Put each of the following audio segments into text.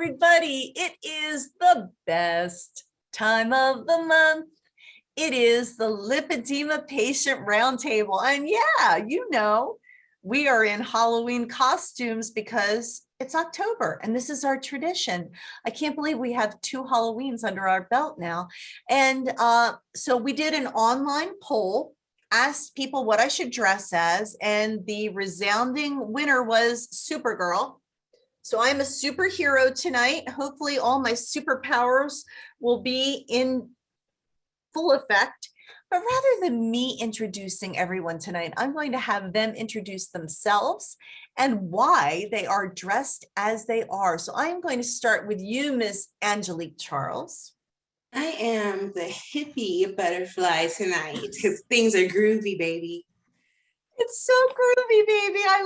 everybody. It is the best time of the month. It is the Lipedema Patient Roundtable. And yeah, you know, we are in Halloween costumes because it's October and this is our tradition. I can't believe we have 2 Halloweens under our belt now. And so we did an online poll, asked people what I should dress as, and the resounding winner was Supergirl. So I'm a superhero tonight. Hopefully all my superpowers will be in full effect. But rather than me introducing everyone tonight, I'm going to have them introduce themselves and why they are dressed as they are. So I'm going to start with you, Miss Angelique Charles. I am the hippie butterfly tonight because things are groovy, baby. It's so groovy, baby. I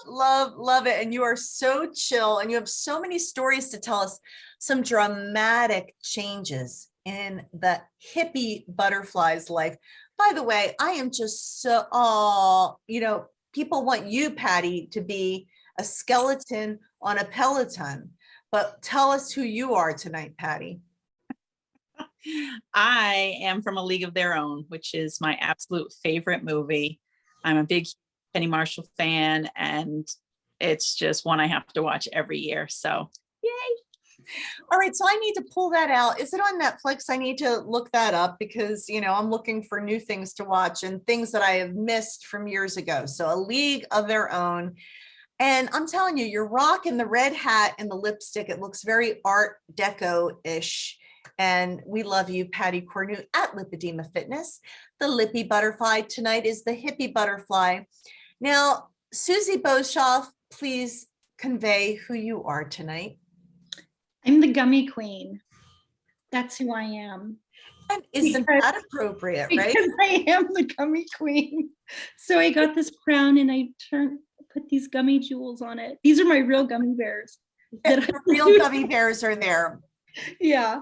love it. And you are so chill and you have so many stories to tell us, some dramatic changes in the hippie butterfly's life. By the way, I am just so, people want you, Patty, to be a skeleton on a Peloton, but tell us who you are tonight, Patty. I am from A League of Their Own, which is my absolute favorite movie. I'm a big Penny Marshall fan, and it's just one I have to watch every year. So, yay. All right, so I need to pull that out. Is it on Netflix? I need to look that up because, I'm looking for new things to watch and things that I have missed from years ago. So A League of Their Own. And I'm telling you, you're rocking the red hat and the lipstick. It looks very Art Deco-ish. And we love you, Patty Cornu at Lipoedema Fitness. The Lippy Butterfly tonight is the hippie butterfly. Now, Susie Boshoff, please convey who you are tonight. I'm the gummy queen. That's who I am. And isn't that appropriate, right? Because I am the gummy queen. So I got this crown and I put these gummy jewels on it. These are my real gummy bears. The real gummy bears are there. Yeah.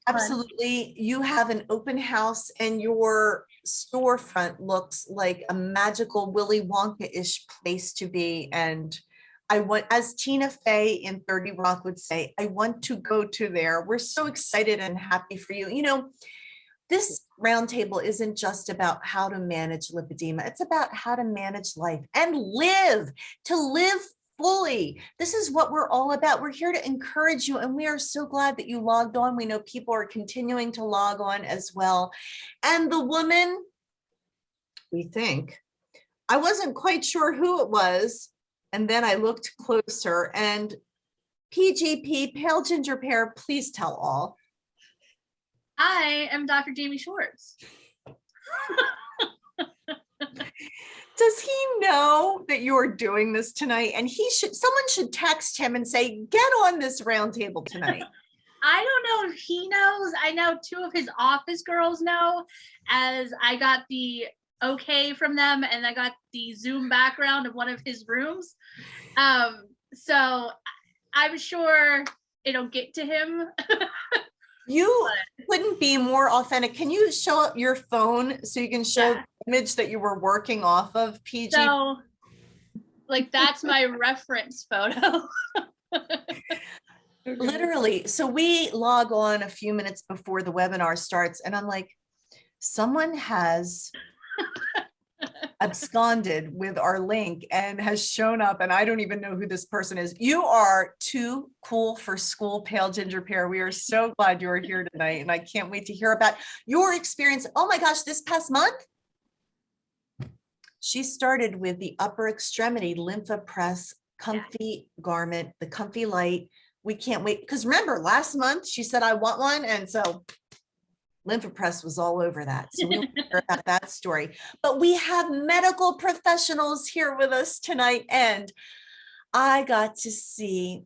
Absolutely. You have an open house and your storefront looks like a magical Willy Wonka-ish place to be. And I want, as Tina Fey in 30 Rock would say, I want to go to there. We're so excited and happy for you. This roundtable isn't just about how to manage lipedema. It's about how to manage life and live fully. This is what we're all about. We're here to encourage you, and we are so glad that you logged on. We know people are continuing to log on as well. And the woman, we think, I wasn't quite sure who it was, and then I looked closer, and PGP, Pale Ginger Pear, please tell all. I am Dr. Jamie Schwartz. Does he know that you're doing this tonight? And someone should text him and say, get on this roundtable tonight. I don't know if he knows. I know 2 of his office girls know, as I got the okay from them and I got the Zoom background of one of his rooms. So I'm sure it'll get to him. You couldn't be more authentic. Can you show up your phone so you can show the image that you were working off of, PG? So, that's my reference photo. Literally. So we log on a few minutes before the webinar starts, and I'm like, someone has absconded with our link and has shown up, and I don't even know who this person is. You are too cool for school, Pale Ginger Pear. We are so glad you are here tonight, and I can't wait to hear about your experience. Oh my gosh, this past month, she started with the upper extremity Lympha Press comfy garment, the comfy light. We can't wait, because remember last month she said, I want one, and so Lympha Press was all over that. So we'll hear about that story. But we have medical professionals here with us tonight. And I got to see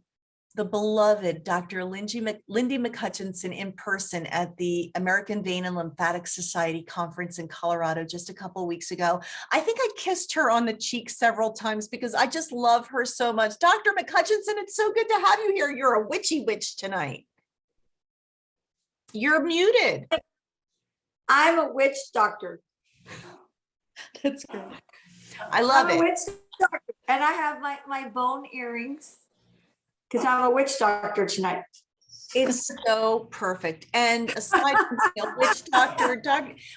the beloved Dr. Lindy McHutchinson in person at the American Vein and Lymphatic Society conference in Colorado just a couple of weeks ago. I think I kissed her on the cheek several times because I just love her so much. Dr. McHutchinson, it's so good to have you here. You're a witchy witch tonight. You're muted. I'm a witch doctor. That's great. I love I'm it. a witch doctor, and I have my bone earrings. because I'm a witch doctor tonight. It's so perfect. And aside from being a witch doctor,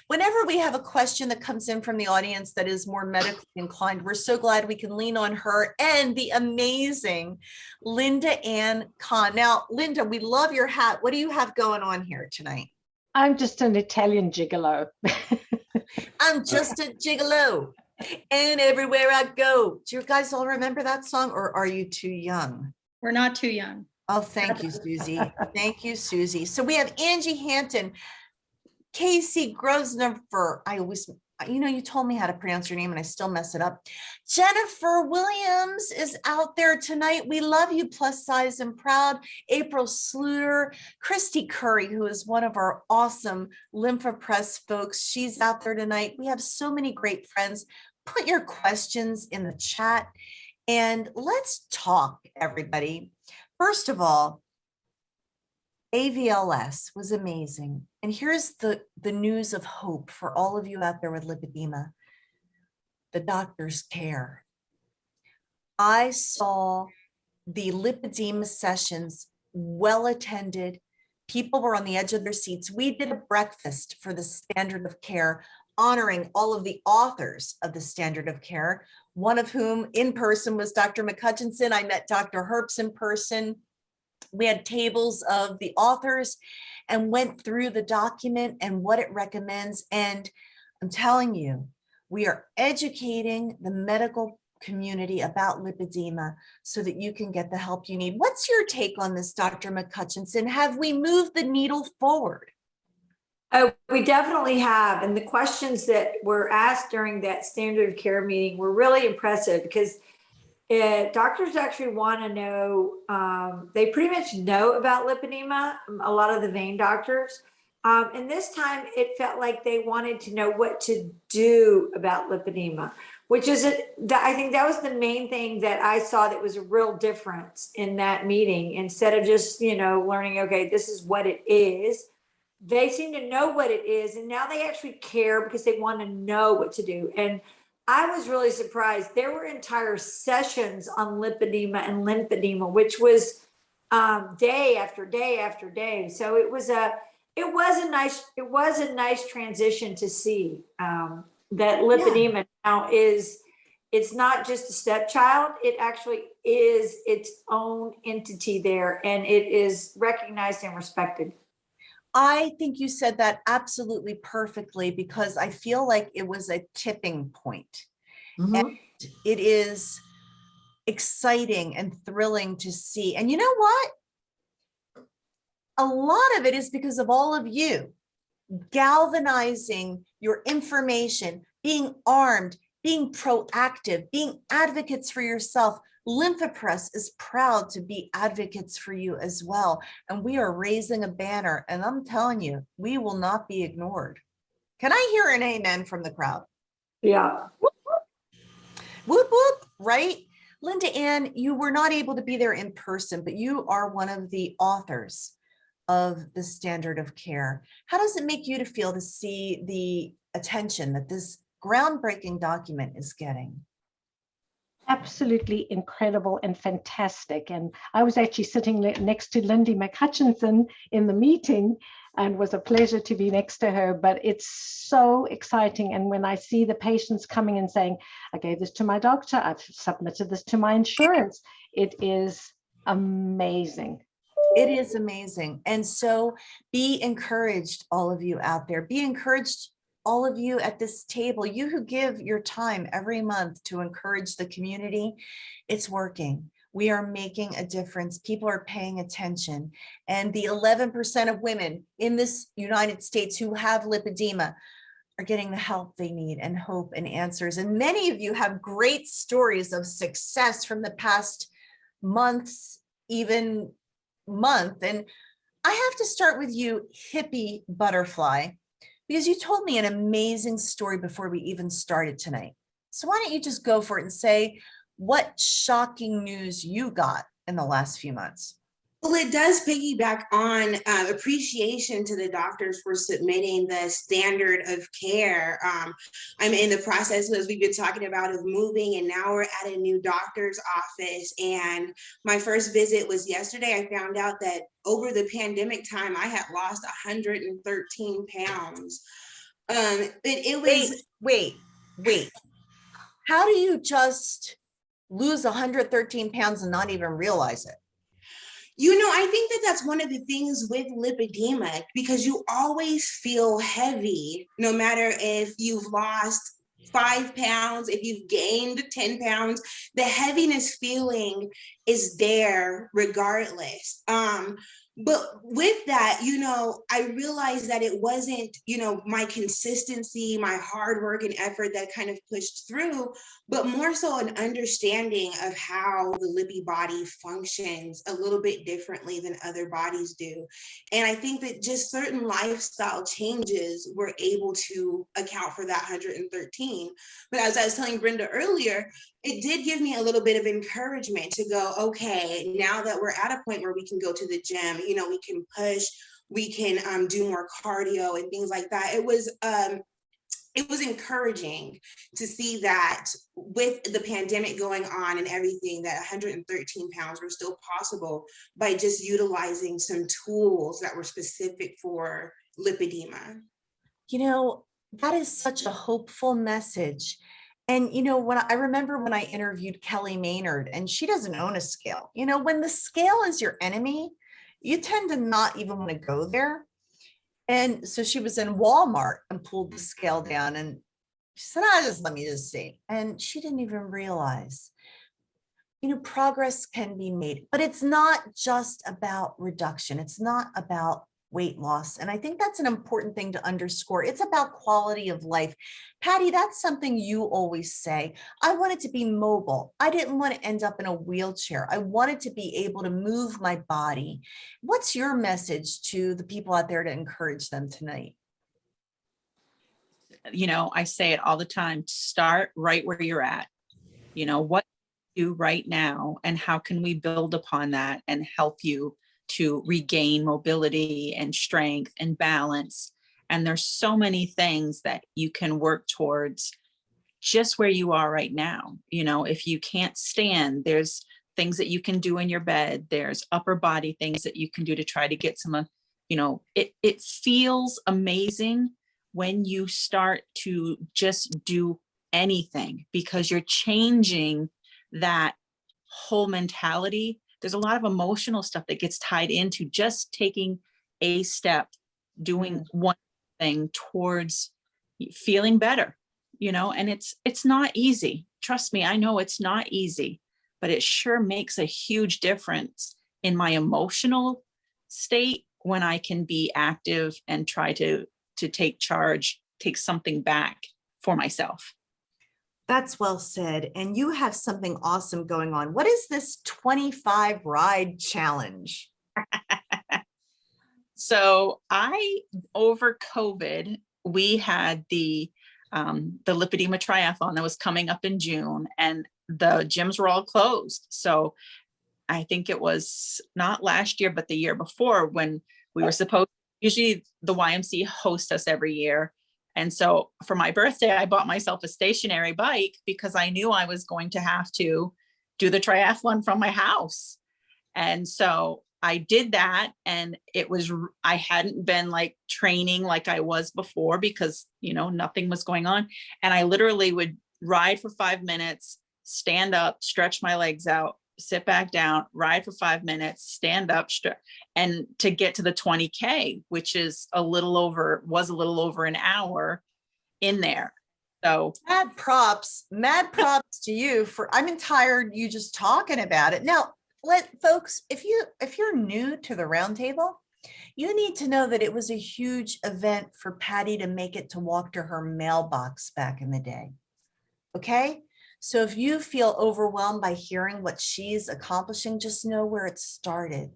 whenever we have a question that comes in from the audience that is more medically inclined, we're so glad we can lean on her and the amazing Linda Ann Kahn. Now, Linda, we love your hat. What do you have going on here tonight? I'm just an Italian gigolo. I'm just a gigolo. And everywhere I go. Do you guys all remember that song, or are you too young? We're not too young. Oh, thank you, Susie. Thank you, Susie. So we have Angie Hampton, Casey Grosvenor. I always, you told me how to pronounce your name and I still mess it up. Jennifer Williams is out there tonight. We love you, plus size and proud. April Sluter, Christy Curry, who is one of our awesome LymphaPress folks. She's out there tonight. We have so many great friends. Put your questions in the chat and let's talk, everybody. First of all, AVLS was amazing. And here's the news of hope for all of you out there with lipedema. The doctors care. I saw the lipedema sessions well attended. People were on the edge of their seats. We did a breakfast for the standard of care, honoring all of the authors of the standard of care, one of whom in person was Dr. McCutcheon. I met Dr. Herbst in person. We had tables of the authors and went through the document and what it recommends. And I'm telling you, we are educating the medical community about lipedema so that you can get the help you need. What's your take on this, Dr. McCutcheon? Have we moved the needle forward? Oh, we definitely have. And the questions that were asked during that standard of care meeting were really impressive because doctors actually want to know, they pretty much know about lipedema, a lot of the vein doctors. And this time it felt like they wanted to know what to do about lipedema, which is, I think that was the main thing that I saw that was a real difference in that meeting. Instead of just, learning, okay, this is what it is. They seem to know what it is. And now they actually care because they want to know what to do. And I was really surprised. There were entire sessions on lipedema and lymphedema, which was day after day after day. So it was a nice transition to see that lipedema now it's not just a stepchild. It actually is its own entity there, and it is recognized and respected. I think you said that absolutely perfectly because I feel like it was a tipping point. Mm-hmm. And it is exciting and thrilling to see. And you know what? A lot of it is because of all of you galvanizing your information, being armed, being proactive, being advocates for yourself. LymphaPress is proud to be advocates for you as well. And we are raising a banner. And I'm telling you, we will not be ignored. Can I hear an amen from the crowd? Yeah. Whoop, whoop, right? Linda Ann, you were not able to be there in person, but you are one of the authors of the standard of care. How does it make you to feel to see the attention that this groundbreaking document is getting? Absolutely incredible and fantastic. And I was actually sitting next to Lindy McCutcheon in the meeting, and was a pleasure to be next to her. But it's so exciting. And when I see the patients coming and saying, I gave this to my doctor, I've submitted this to my insurance, it is amazing. It is amazing. And so be encouraged, all of you out there. Be encouraged, all of you at this table, you who give your time every month to encourage the community. It's working. We are making a difference. People are paying attention. And the 11% of women in this United States who have lipedema are getting the help they need and hope and answers. And many of you have great stories of success from the past months, even month. And I have to start with you, Lippy Butterfly, because you told me an amazing story before we even started tonight. So why don't you just go for it and say what shocking news you got in the last few months? Well, it does piggyback on appreciation to the doctors for submitting the standard of care. I'm in the process, as we've been talking about, of moving, and now we're at a new doctor's office. And my first visit was yesterday. I found out that over the pandemic time, I had lost 113 pounds. It was Wait. How do you just lose 113 pounds and not even realize it? I think that that's one of the things with lipedema, because you always feel heavy, no matter if you've lost 5 pounds, if you've gained 10 pounds, the heaviness feeling is there regardless. But with that, I realized that it wasn't, my consistency, my hard work and effort that kind of pushed through, but more so an understanding of how the lippy body functions a little bit differently than other bodies do. And I think that just certain lifestyle changes were able to account for that 113. But as I was telling Brenda earlier, it did give me a little bit of encouragement to go, okay, now that we're at a point where we can go to the gym, we can push, we can do more cardio and things like that. It was encouraging to see that with the pandemic going on and everything, that 113 pounds were still possible by just utilizing some tools that were specific for lipedema. That is such a hopeful message. And, when I remember when I interviewed Kelly Maynard, and she doesn't own a scale, when the scale is your enemy, you tend to not even want to go there. And so she was in Walmart and pulled the scale down, and she said, let me just see. And she didn't even realize, progress can be made, but it's not just about reduction. It's not about weight loss. And I think that's an important thing to underscore. It's about quality of life. Patty, that's something you always say. I wanted to be mobile. I didn't want to end up in a wheelchair. I wanted to be able to move my body. What's your message to the people out there to encourage them tonight? I say it all the time, start right where you're at. What you do right now, and how can we build upon that and help you to regain mobility and strength and balance. And there's so many things that you can work towards just where you are right now. If you can't stand, there's things that you can do in your bed. There's upper body things that you can do to try to get some, it feels amazing when you start to just do anything, because you're changing that whole mentality. There's a lot of emotional stuff that gets tied into just taking a step, doing one thing towards feeling better, and it's not easy. Trust me, I know it's not easy, but it sure makes a huge difference in my emotional state when I can be active and try to take charge, take something back for myself. That's well said. And you have something awesome going on. What is this 25 ride challenge? So over COVID, we had the Lipedema triathlon that was coming up in June, and the gyms were all closed. So I think it was not last year, but the year before, when we were usually the YMCA hosts us every year. And so for my birthday, I bought myself a stationary bike because I knew I was going to have to do the triathlon from my house. And so I did that, and I hadn't been training like I was before because, nothing was going on. And I literally would ride for 5 minutes, stand up, stretch my legs out, sit back down, ride for 5 minutes, stand up, and to get to the 20K, which is was a little over an hour in there. So mad props to you I'm tired you just talking about it. Now, folks, if you're new to the Roundtable, you need to know that it was a huge event for Patty to make it to walk to her mailbox back in the day. Okay? So if you feel overwhelmed by hearing what she's accomplishing, just know where it started.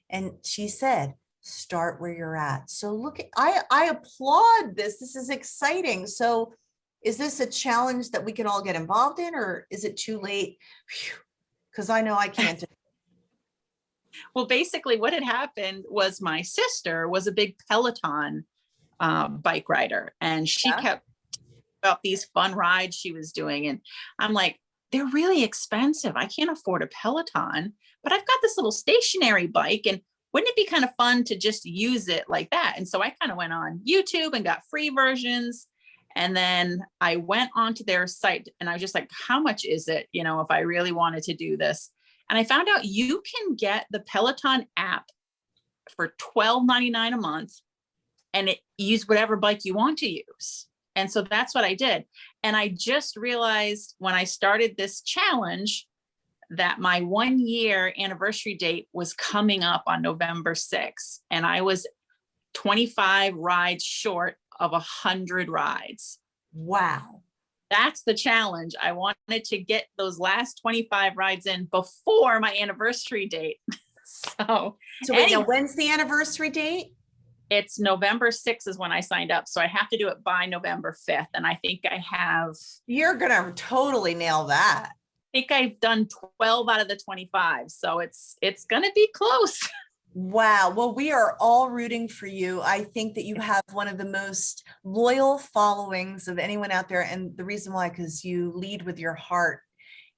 And she said, start where you're at. So I applaud this. This is exciting. So is this a challenge that we can all get involved in, or is it too late? Because I know I can't do it. Well, basically what had happened was my sister was a big Peloton bike rider, and she Yeah. kept about these fun rides she was doing. And I'm like, they're really expensive. I can't afford a Peloton, but I've got this little stationary bike, and wouldn't it be kind of fun to just use it like that? And so I kind of went on YouTube and got free versions. And then I went onto their site and I was just like, how much is it, you know, if I really wanted to do this? And I found out you can get the Peloton app for $12.99 a month, and it use whatever bike you want to use. And so that's what I did. And I just realized when I started this challenge that my 1 year anniversary date was coming up on November 6th. And I was 25 rides short of 100 rides. Wow. That's the challenge. I wanted to get those last 25 rides in before my anniversary date. So Wait, now anyway, when's the anniversary date? it's November 6th is when I signed up. So I have to do it by November 5th. And I think You're gonna totally nail that. I've done 12 out of the 25. So it's going to be close. Wow. Well, we are all rooting for you. I think that you have one of the most loyal followings of anyone out there. And the reason why, because you lead with your heart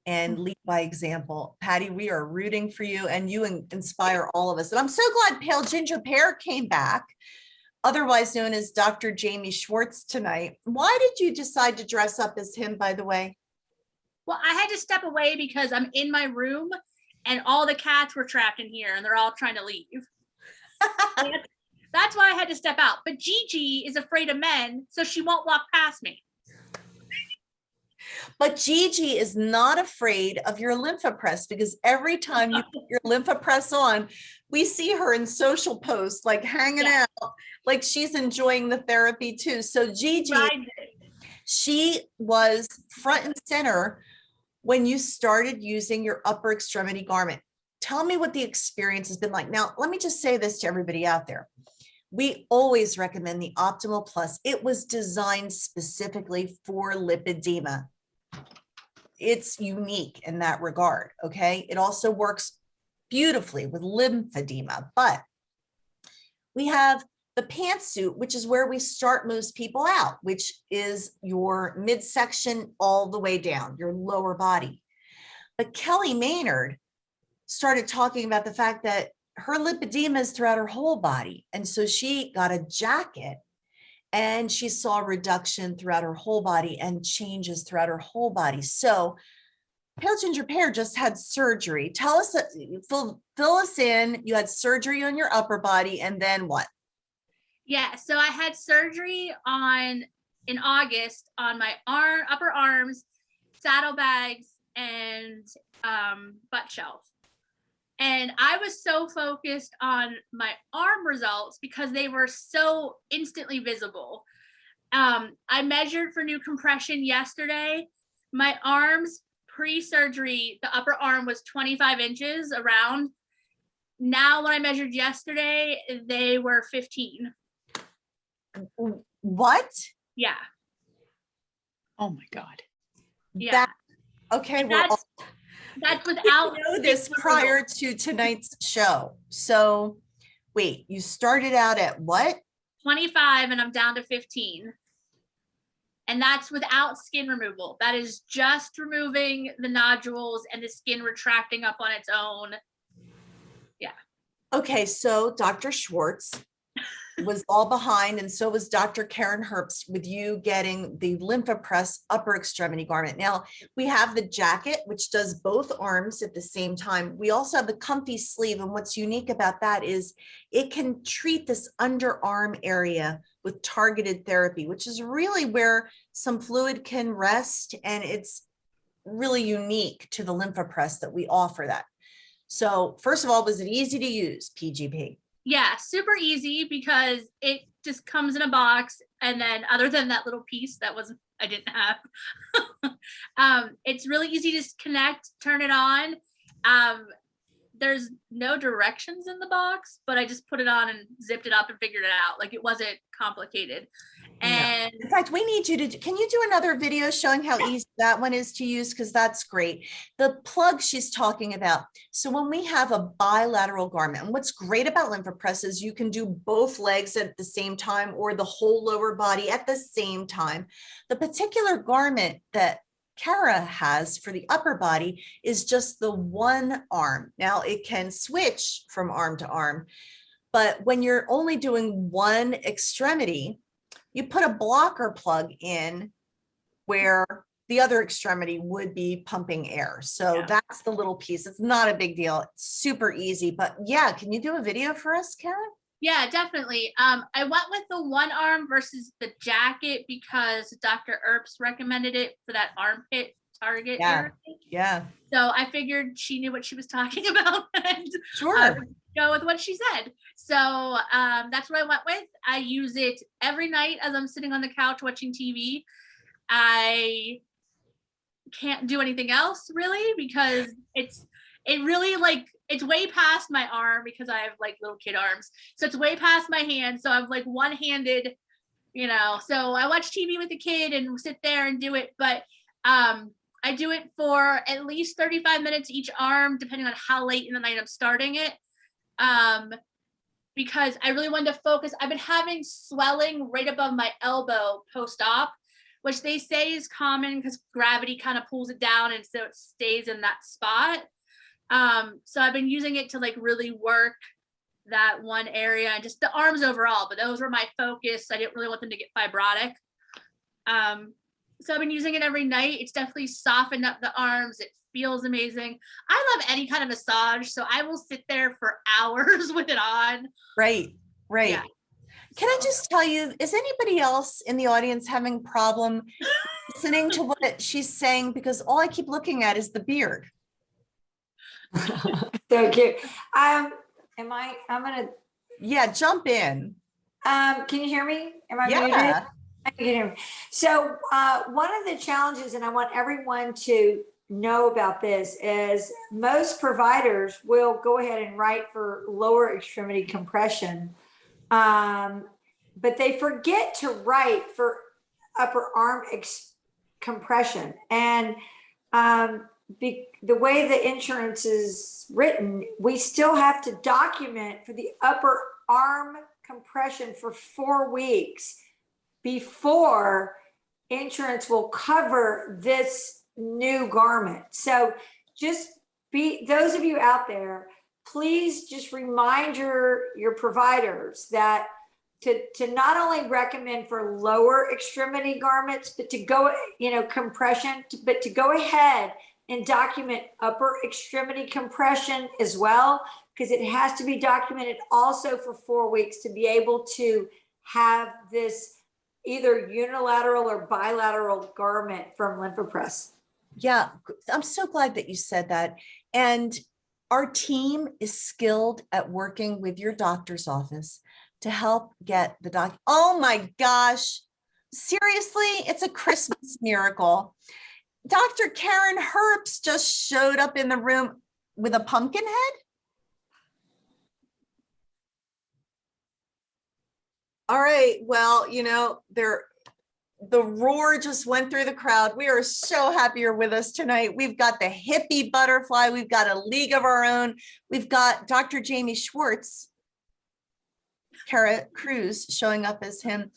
and lead by example. Patty, we are rooting for you, and you inspire all of us. And I'm so glad Pale Ginger Pear came back, otherwise known as Dr. Jamie Schwartz, tonight. Why did you decide to dress up as him, by the way? Well, I had to step away because I'm in my room and all the cats were trapped in here and they're all trying to leave. That's why I had to step out. But Gigi is afraid of men, so she won't walk past me. But Gigi is not afraid of your lymphopress, because every time you put your lymphopress on, we see her in social posts, like hanging out, like she's enjoying the therapy too. So Gigi, she was front and center when you started using your upper extremity garment. Tell me what the experience has been like. Now, let me just say this to everybody out there. We always recommend the Optimal Plus. It was designed specifically for lipedema. It's unique in that regard, okay? It also works beautifully with lymphedema, but we have the pantsuit, which is where we start most people out, which is your midsection all the way down, your lower body. But Kelly Maynard started talking about the fact that her lipedema is throughout her whole body. And so she got a jacket and she saw a reduction throughout her whole body and changes throughout her whole body. So Pale Ginger Pear just had surgery. Tell us, fill us in. You had surgery on your upper body, and then what? Yeah, so I had surgery in August on my upper arms, saddlebags, and butt shelf. And I was so focused on my arm results because they were so instantly visible. I measured for new compression yesterday. My arms pre-surgery, the upper arm was 25 inches around. Now when I measured yesterday, they were 15. What? Yeah. Oh my God. Yeah. Okay. That's without know this prior to tonight's show. So wait, you started out at what? 25 and I'm down to 15. And that's without skin removal. That is just removing the nodules and the skin retracting up on its own. Yeah. Okay, so Dr. Schwartz was all behind, and so was Dr. Karen Herbst with you getting the Lymphopress upper extremity garment. Now, we have the jacket, which does both arms at the same time. We also have the comfy sleeve, and what's unique about that is it can treat this underarm area with targeted therapy, which is really where some fluid can rest, and it's really unique to the Lymphopress that we offer that. So first of all, was it easy to use, PGP? Yeah, super easy because it just comes in a box. And then other than that little piece I didn't have, it's really easy to connect, turn it on. There's no directions in the box, but I just put it on and zipped it up and figured it out. Like, it wasn't complicated. And In fact, we need you to, can you do another video showing how easy that one is to use? Because that's great. The plug she's talking about. So when we have a bilateral garment, and what's great about Lymphopress is you can do both legs at the same time or the whole lower body at the same time. The particular garment that Kara has for the upper body is just the one arm. Now it can switch from arm to arm, but when you're only doing one extremity, you put a blocker plug in where the other extremity would be pumping air. So Yeah. that's the little piece. It's not a big deal. It's super easy, but yeah, can you do a video for us, Karen? yeah, definitely. I went with the one arm versus the jacket because Dr. Earps recommended it for that armpit target Yeah. area. Yeah, So I figured she knew what she was talking about, and sure. I would go with what she said. So that's what I went with. I use it every night as I'm sitting on the couch watching TV. I can't do anything else really because it really like it's way past my arm because I have like little kid arms. So it's way past my hand. So I'm like one-handed, you know. So I watch TV with the kid and sit there and do it. But I do it for at least 35 minutes each arm, depending on how late in the night I'm starting it. Because I really wanted to focus. I've been having swelling right above my elbow post-op, which they say is common because gravity kind of pulls it down and so it stays in that spot. So I've been using it to like really work that one area and just the arms overall, but those were my focus. I didn't really want them to get fibrotic. So I've been using it every night. It's definitely softened up the arms. It feels amazing. I love any kind of massage, so I will sit there for hours with it on. Right. Yeah. Can I just tell you, is anybody else in the audience having problem listening to what she's saying? Because all I keep looking at is the beard. So cute. I'm gonna, Yeah, jump in. can you hear me? Am I muted? Yeah. I can hear me. So one of the challenges, and I want everyone to know about this, is most providers will go ahead and write for lower extremity compression, but they forget to write for upper arm compression. And the way the insurance is written, we still have to document for the upper arm compression for 4 weeks before insurance will cover this new garment. So just those of you out there, please just remind your providers that to not only recommend for lower extremity garments, but to go, compression, but to go ahead and document upper extremity compression as well, because it has to be documented also for 4 weeks to be able to have this either unilateral or bilateral garment from Lymphopress. Yeah, I'm so glad that you said that. And our team is skilled at working with your doctor's office to help get the doc. Oh my gosh, seriously, it's a Christmas miracle. Dr. Karen Herbst just showed up in the room with a pumpkin head. All right, well, the roar just went through the crowd. We are so happy you're with us tonight. We've got the Lippy Butterfly. We've got a league of our own. We've got Dr. Jamie Schwartz, Kara Cruz showing up as him.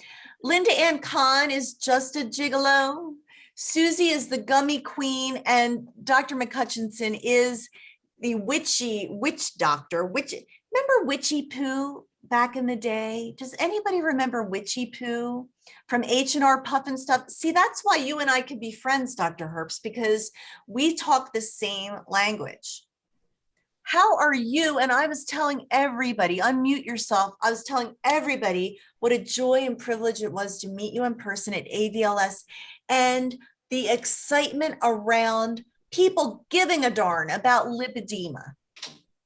Linda Ann Kahn is just a gigolo. Susie is the gummy queen, and Dr. McCutchinson is the witch doctor. Remember Witchy Poo back in the day? Does anybody remember Witchy Poo from H&R Puff and Stuff? See, that's why you and I could be friends, Dr. Herbst, because we talk the same language. How are you? And I was telling everybody, unmute yourself. I was telling everybody what a joy and privilege it was to meet you in person at AVLS, and the excitement around people giving a darn about lipedema.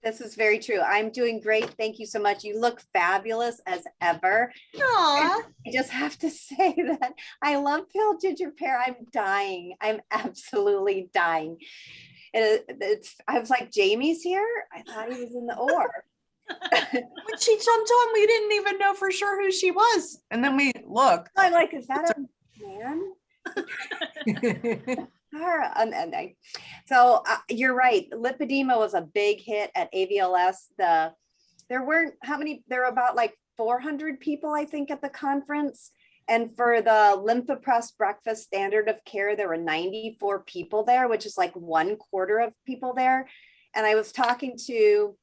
This is very true. I'm doing great. Thank you so much. You look fabulous as ever. Aww. I just have to say that I love pale ginger pear. I'm dying. I'm absolutely dying. I was like, Jamie's here? I thought he was in the OR. When she jumped on, we didn't even know for sure who she was. And then we looked. I'm like, is that a man? So you're right. Lipedema was a big hit at AVLS. There weren't there were about like 400 people, I think, at the conference. And for the Lymphopress breakfast standard of care, there were 94 people there, which is like 1/4 of people there. And I was talking to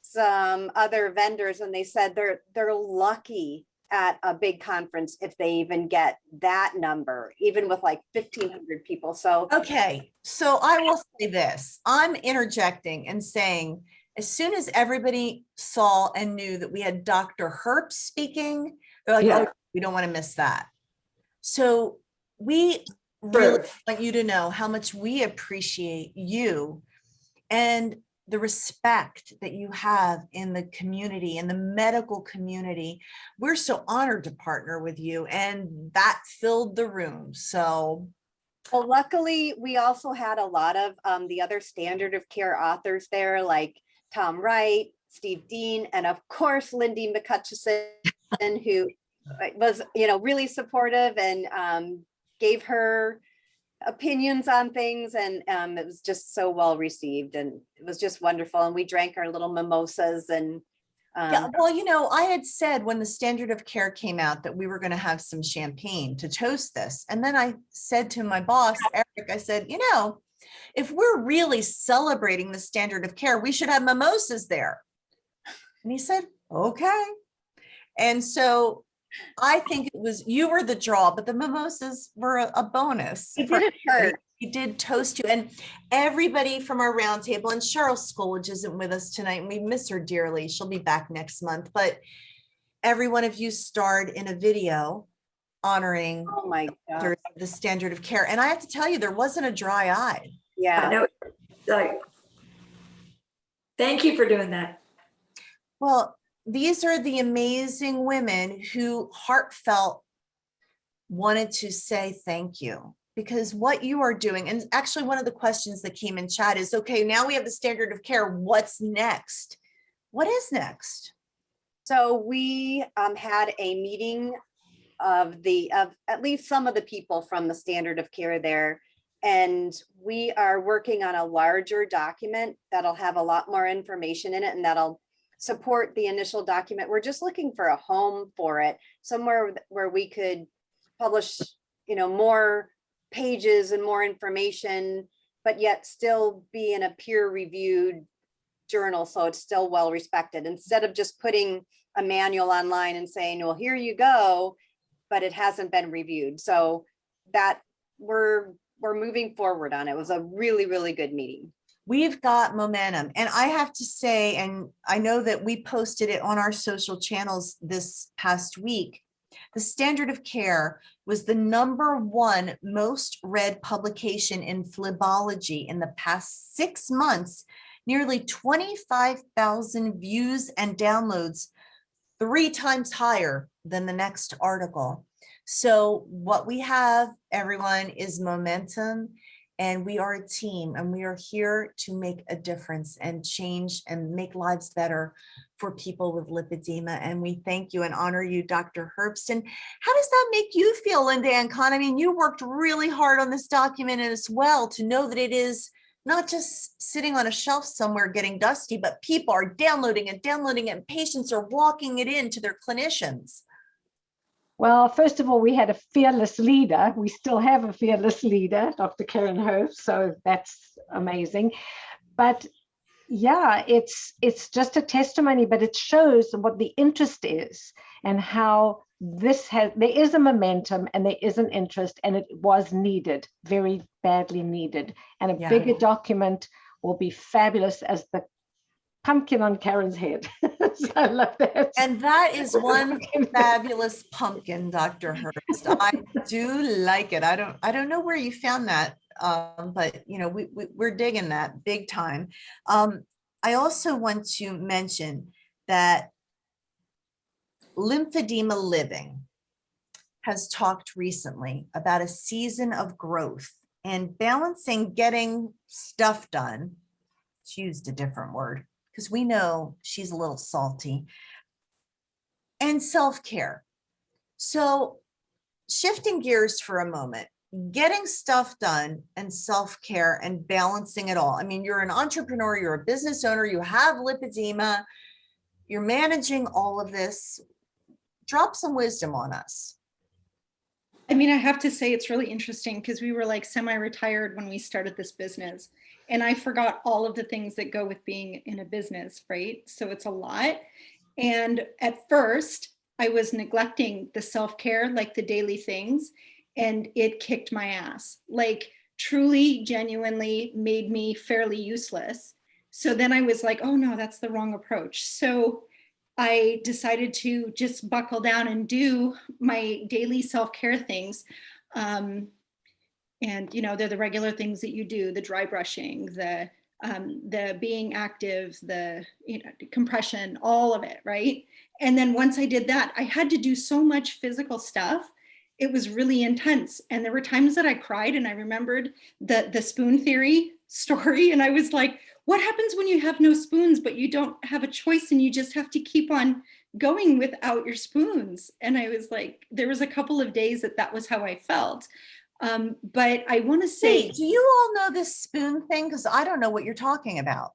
some other vendors and they said they're lucky at a big conference if they even get that number, even with like 1,500 people. So okay, so I will say this. I'm interjecting and saying, as soon as everybody saw and knew that we had Dr. Herbst speaking, they're like, Yeah. oh, we don't want to miss that. So we really want you to know how much we appreciate you and the respect that you have in the community, in the medical community. We're so honored to partner with you, and that filled the room. So, well, luckily, we also had a lot of the other standard of care authors there, like Tom Wright, Steve Dean, and of course, Lindy McCutcheon, who was, really supportive and gave her opinions on things. And it was just so well received and it was just wonderful. And we drank our little mimosas and yeah, well, I had said when the standard of care came out that we were going to have some champagne to toast this. And then I said to my boss, Eric, I said, if we're really celebrating the standard of care, we should have mimosas there. And he said, okay. And so I think you were the draw, but the mimosas were a bonus. It didn't hurt. We did toast you, and everybody from our roundtable, and Cheryl Skolage isn't with us tonight, and we miss her dearly. She'll be back next month, but every one of you starred in a video honoring Oh my God. the standard of care. And I have to tell you, there wasn't a dry eye. Yeah. No, like, thank you for doing that. Well, these are the amazing women who heartfelt wanted to say thank you, because what you are doing, and actually one of the questions that came in chat is, okay, now we have the standard of care. What's next? What is next? So we had a meeting of at least some of the people from the standard of care there. And we are working on a larger document that'll have a lot more information in it and that'll support the initial document. We're just looking for a home for it, somewhere where we could publish, more pages and more information, but yet still be in a peer-reviewed journal, so it's still well respected, instead of just putting a manual online and saying, well, here you go, but it hasn't been reviewed. So that we're moving forward on it. It was a really, really good meeting. We've got momentum. And I have to say, and I know that we posted it on our social channels this past week, the standard of care was the #1 most read publication in phlebology in the past 6 months, nearly 25,000 views and downloads, 3 times higher than the next article. So what we have, everyone, is momentum. And we are a team, and we are here to make a difference and change and make lives better for people with lipedema. And we thank you and honor you, Dr. Herbst. And how does that make you feel, Linda and Con? I mean, you worked really hard on this document as well, to know that it is not just sitting on a shelf somewhere getting dusty, but people are downloading it, and patients are walking it in to their clinicians. Well, first of all, we had a fearless leader. We still have a fearless leader, Dr. Karen Hope, so that's amazing. But yeah, it's just a testimony, but it shows what the interest is and how there is a momentum and there is an interest, and it was needed, very badly needed. And a bigger document will be fabulous as the pumpkin on Karen's head. So I love that. And that is one fabulous pumpkin, Dr. Herbst. I do like it. I don't know where you found that, but we're digging that big time. I also want to mention that Lymphedema Living has talked recently about a season of growth and balancing getting stuff done. She used a different word. because we know she's a little salty, and self-care. So shifting gears for a moment, getting stuff done and self-care and balancing it all. I mean, you're an entrepreneur, you're a business owner, you have lipedema, you're managing all of this. Drop some wisdom on us. I mean, I have to say it's really interesting because we were like semi-retired when we started this business, and I forgot all of the things that go with being in a business, right? So it's a lot. And at first I was neglecting the self-care, like the daily things, and it kicked my ass, like truly, genuinely made me fairly useless. So then I was like, oh no, that's the wrong approach. So I decided to just buckle down and do my daily self-care things. And they're the regular things that you do, the dry brushing, the being active, the compression, all of it, right? And then once I did that, I had to do so much physical stuff. It was really intense. And there were times that I cried, and I remembered the spoon theory story. And I was like, what happens when you have no spoons, but you don't have a choice and you just have to keep on going without your spoons? And I was like, there was a couple of days that was how I felt. But I want to say, do you all know this spoon thing? Because I don't know what you're talking about.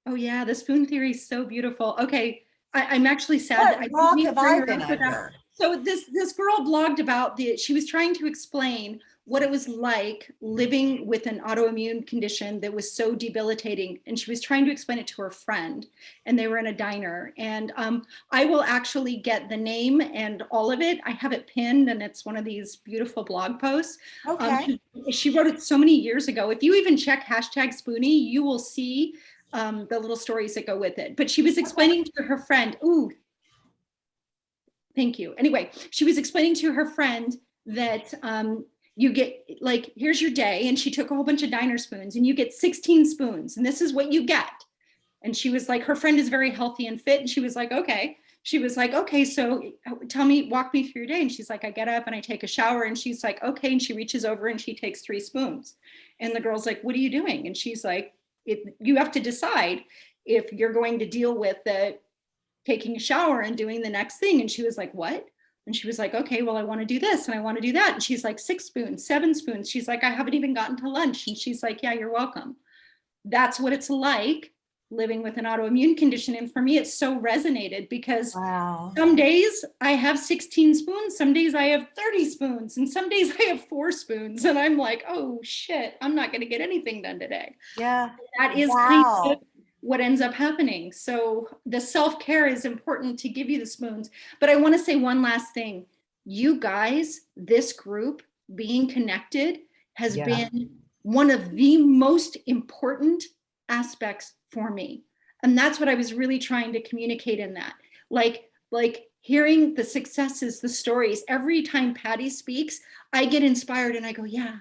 oh yeah, the spoon theory is so beautiful. Okay, I'm actually sad. What rock have I been that. under? So this girl blogged about she was trying to explain what it was like living with an autoimmune condition that was so debilitating. And she was trying to explain it to her friend, and they were in a diner. And I will actually get the name and all of it. I have it pinned, and it's one of these beautiful blog posts. Okay. She wrote it so many years ago. If you even check #Spoonie, you will see the little stories that go with it. But she was explaining to her friend, ooh, thank you. Anyway, she was explaining to her friend that you get, like, here's your day. And she took a whole bunch of diner spoons, and you get 16 spoons, and this is what you get. And she was like, her friend is very healthy and fit. And she was like, okay. She was like, okay, so walk me through your day. And she's like, I get up and I take a shower. And she's like, okay. And she reaches over and she takes 3 spoons. And the girl's like, what are you doing? And she's like, you have to decide if you're going to deal with the taking a shower and doing the next thing. And she was like, what? And she was like, okay, well, I want to do this and I want to do that. And she's like, 6 spoons, 7 spoons. She's like, I haven't even gotten to lunch. And she's like, yeah, you're welcome. That's what it's like living with an autoimmune condition. And for me, it's so resonated because Wow. Some days I have 16 spoons, some days I have 30 spoons, and some days I have 4 spoons. And I'm like, oh shit, I'm not going to get anything done today. Yeah. That is kind of what ends up happening. So the self-care is important to give you the spoons. But I want to say one last thing. You guys, this group, being connected, has been one of the most important aspects for me. And that's what I was really trying to communicate in that. Like hearing the successes, the stories. Every time Patty speaks, I get inspired and I go, yeah,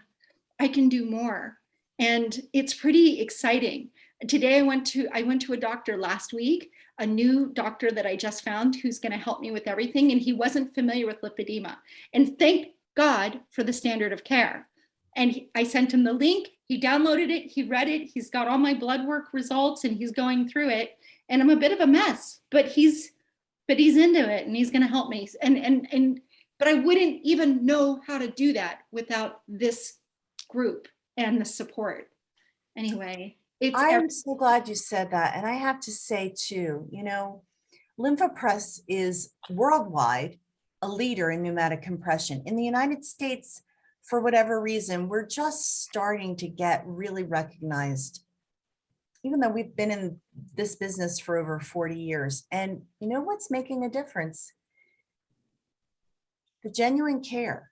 I can do more. And it's pretty exciting. Today I went to a doctor last week, a new doctor that I just found who's going to help me with everything. And he wasn't familiar with lipedema. And thank God for the standard of care. And I sent him the link. He downloaded it. He read it. He's got all my blood work results and he's going through it. And I'm a bit of a mess, but he's into it and he's going to help me. But I wouldn't even know how to do that without this group and the support. Anyway, I'm so glad you said that. And I have to say too, LymphaPress is worldwide a leader in pneumatic compression. In the United States, for whatever reason, we're just starting to get really recognized, even though we've been in this business for over 40 years. And you know what's making a difference? The genuine care.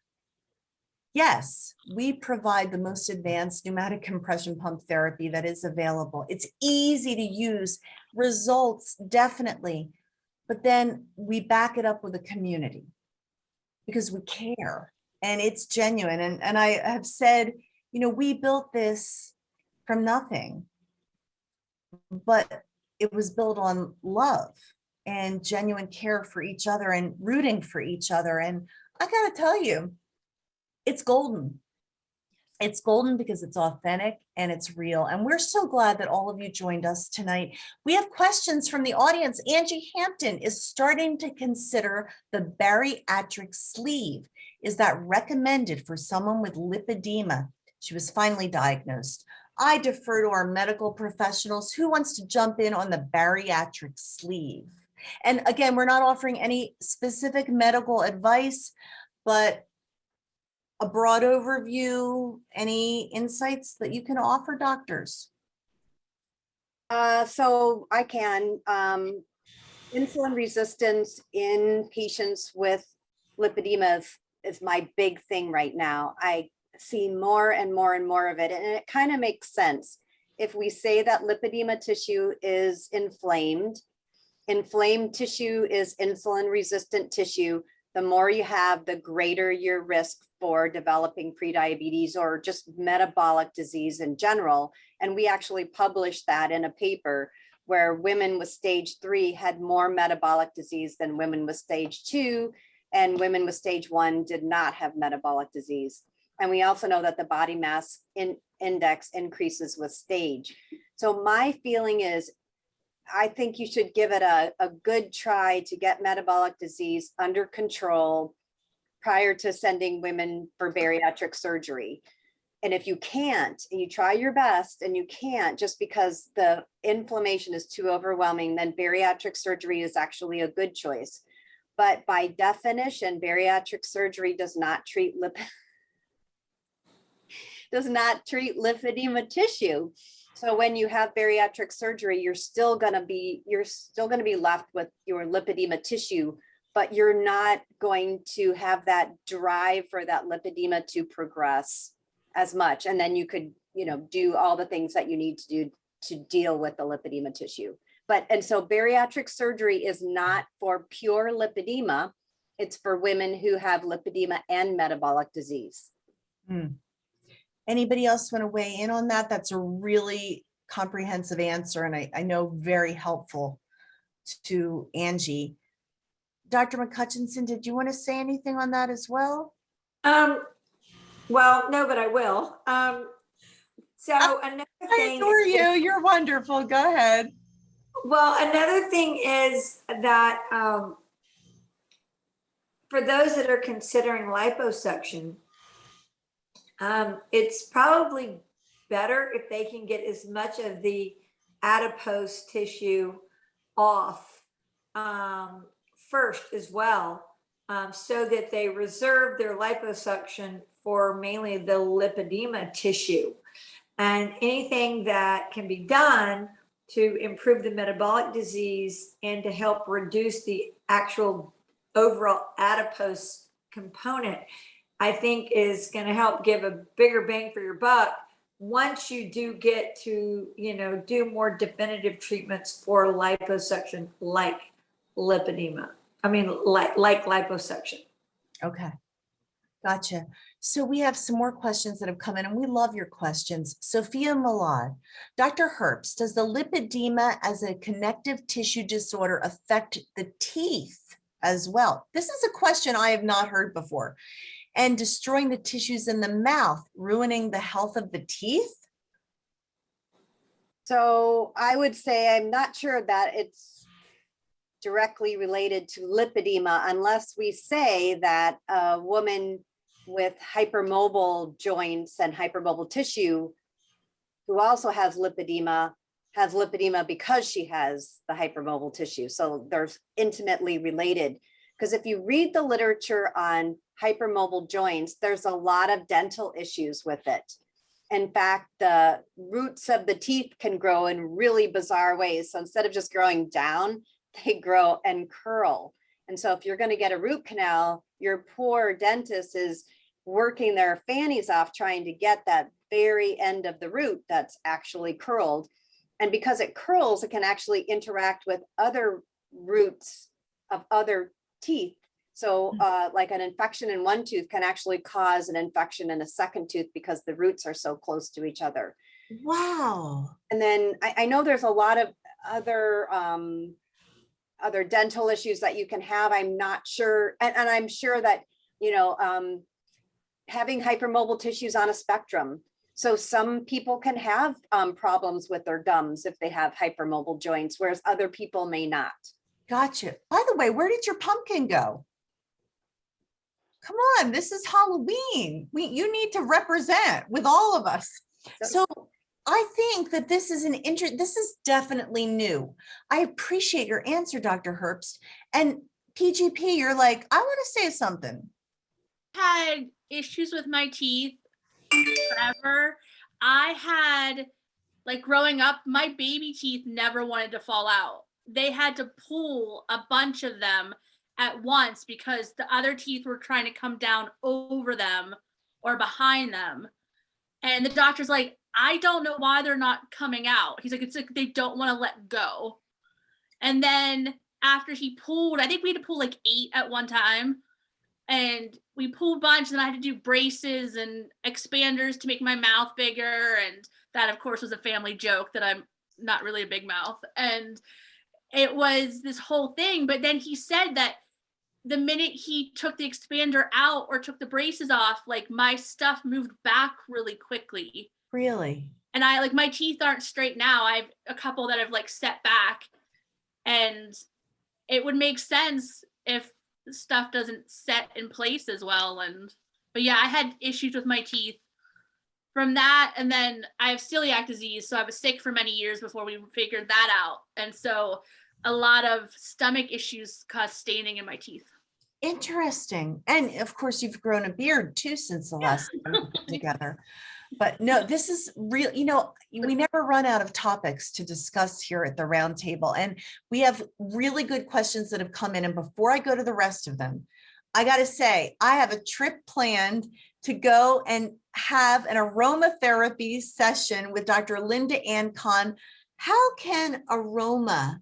Yes, we provide the most advanced pneumatic compression pump therapy that is available. It's easy to use, results definitely, but then we back it up with a community because we care. And it's genuine. And I have said, we built this from nothing, but it was built on love and genuine care for each other and rooting for each other. And I got to tell you, it's golden. It's golden because it's authentic and it's real. And we're so glad that all of you joined us tonight. We have questions from the audience. Angie Hampton is starting to consider the bariatric sleeve. Is that recommended for someone with lipedema? She was finally diagnosed. I defer to our medical professionals. Who wants to jump in on the bariatric sleeve? And again, we're not offering any specific medical advice, but a broad overview, any insights that you can offer, doctors? So I can, insulin resistance in patients with lipedema is my big thing right now. I see more and more and more of it, and it kind of makes sense. If we say that lipedema tissue is inflamed tissue is insulin resistant tissue, the more you have, the greater your risk for developing prediabetes or just metabolic disease in general. And we actually published that in a paper where women with stage 3 had more metabolic disease than women with stage 2, and women with stage 1 did not have metabolic disease. And we also know that the body mass index increases with stage. So my feeling is, I think you should give it a good try to get metabolic disease under control prior to sending women for bariatric surgery. And if you can't, and you try your best and you can't just because the inflammation is too overwhelming, then bariatric surgery is actually a good choice. But by definition, bariatric surgery does not treat lipedema tissue. So when you have bariatric surgery, you're still going to be left with your lipedema tissue, but you're not going to have that drive for that lipedema to progress as much. And then you could, do all the things that you need to do to deal with the lipedema tissue. And so bariatric surgery is not for pure lipedema. It's for women who have lipedema and metabolic disease. Anybody else want to weigh in on that? That's a really comprehensive answer, and I know very helpful to Angie. Dr. McCutcheon, did you want to say anything on that as well? Well, no, but I will. So another thing. I adore you. You're wonderful. Go ahead. Well, another thing is that for those that are considering liposuction, it's probably better if they can get as much of the adipose tissue off first as well, so that they reserve their liposuction for mainly the lipedema tissue. And anything that can be done to improve the metabolic disease and to help reduce the actual overall adipose component, I think is going to help give a bigger bang for your buck once you do get to, do more definitive treatments for liposuction like lipedema. Like liposuction. Okay. Gotcha. So we have some more questions that have come in, and we love your questions. Sophia Milad, Dr. Herbst, does the lipedema as a connective tissue disorder affect the teeth as well? This is a question I have not heard before. And destroying the tissues in the mouth, ruining the health of the teeth? So I would say I'm not sure that it's directly related to lipedema unless we say that a woman with hypermobile joints and hypermobile tissue who also has lipedema because she has the hypermobile tissue. So they're intimately related. Because if you read the literature on hypermobile joints, there's a lot of dental issues with it. In fact, the roots of the teeth can grow in really bizarre ways. So instead of just growing down, they grow and curl. And so if you're going to get a root canal, your poor dentist is working their fannies off trying to get that very end of the root that's actually curled. And because it curls, it can actually interact with other roots of other teeth. So like an infection in one tooth can actually cause an infection in a second tooth because the roots are so close to each other. Wow. And then I know there's a lot of other dental issues that you can have. I'm not sure. And I'm sure that, having hypermobile tissues on a spectrum. So some people can have problems with their gums if they have hypermobile joints, whereas other people may not. Gotcha. By the way, where did your pumpkin go? Come on, this is Halloween. You need to represent with all of us. So I think that this is this is definitely new. I appreciate your answer, Dr. Herbst. And PGP, you're like, I want to say something. Had issues with my teeth forever. I had, like, growing up, my baby teeth never wanted to fall out. They had to pull a bunch of them at once because the other teeth were trying to come down over them or behind them. And the doctor's like, I don't know why they're not coming out. He's like, it's like they don't want to let go. And then after he pulled, I think we had to pull like 8 at one time. And we pulled a bunch, and I had to do braces and expanders to make my mouth bigger. And that, of course, was a family joke that I'm not really a big mouth. And it was this whole thing. But then he said that the minute he took the expander out or took the braces off, like, my stuff moved back really quickly. Really? And I, like, my teeth aren't straight now. I have a couple that have, like, set back. And it would make sense if stuff doesn't set in place as well. But yeah, I had issues with my teeth from that. And then I have celiac disease. So I was sick for many years before we figured that out. And so a lot of stomach issues caused staining in my teeth. Interesting. And of course, you've grown a beard too since the last time we were together. But no, this is real. You know, we never run out of topics to discuss here at the Roundtable. And we have really good questions that have come in. And before I go to the rest of them, I got to say, I have a trip planned to go and have an aromatherapy session with Dr. Linda Ann Kahn. How can aroma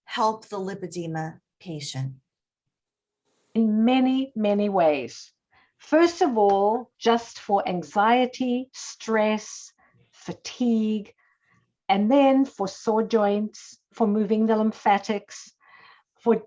help the lipedema patient? In many, many ways. First of all, just for anxiety, stress, fatigue, and then for sore joints, for moving the lymphatics, for